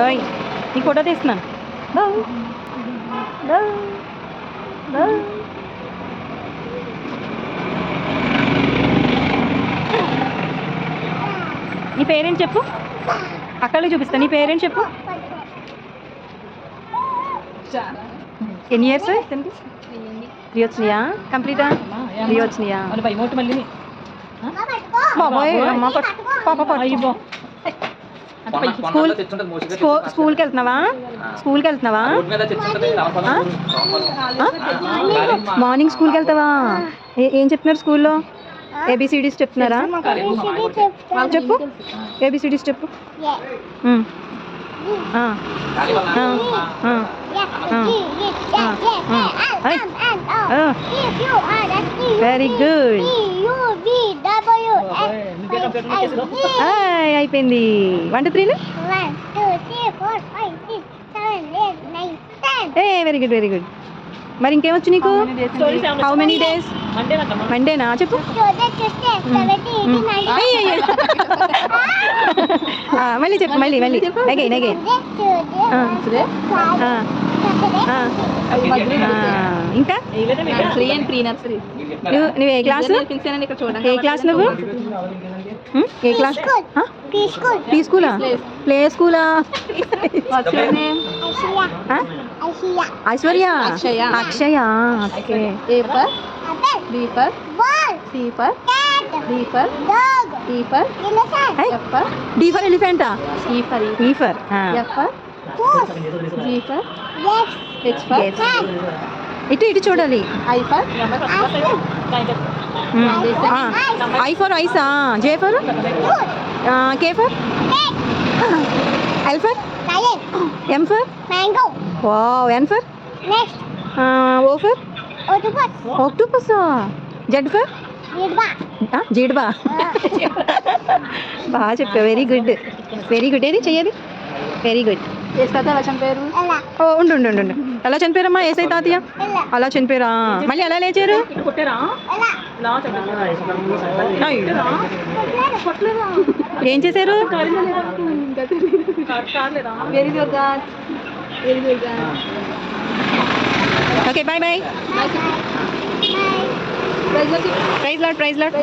ఓయ్ నీకు ఫోటో తీస్తున్నాను. దో దో దో. నీ పేరేంటి చెప్పు, అక్కడికి చూపిస్తా. నీ పేరేంటి చెప్పు. ఎన్ని ఇయర్స్? 3 వచ్చినాయా? కంప్లీటా? 3 వచ్చినాయా? బాబోయ్ అమ్మ స్కూల్కి వెళ్తున్నావా? స్కూల్కి వెళ్తున్నావా? మార్నింగ్ స్కూల్కి వెళ్తావా? ఏం చెప్తున్నారు స్కూల్లో? ఏబిసిడీస్ చెప్తున్నారా? చెప్పు, ఏబిసిడీస్ చెప్పు. Very good. అయిపోయింది. 1 2 3. Very good very good. మరి ఇంకేమొచ్చు నీకు? How many days? మండేనా చెప్పు. మళ్ళీ చెప్పు, మళ్ళీ మళ్ళీ అగైన్ అగైన్. ఇంకా నువ్వు ఏ క్లాస్? ఏ క్లాస్ నువ్వు? ఏ క్లాస్? ప్రీ స్కూలా? ప్లే స్కూలా? Aishwarya, Akshaya. Okay. A for B for C for D for E for F for D for ఎలిఫెంటా? E for F for G for H for. ఇటు ఇటు చూడాలి. ఐ ఫర్ ఐ ఫర్ ఐసా. J for K for L for M for mango. Wow. N for O for octopus. Z for జీడ్బా. బాగా చెప్పా. Very good very good. ఏది చెయ్యది? Very good. ఎలా చనిపోయారు? ఉండు ఉండు ఉండు. ఎలా చనిపోయారమ్మా? ఏసై తాతయ్య అలా చనిపోయారా? మళ్ళీ ఎలా లేచారు? ఏం చేశారు? Okay bye bye. Prize lord prize lord.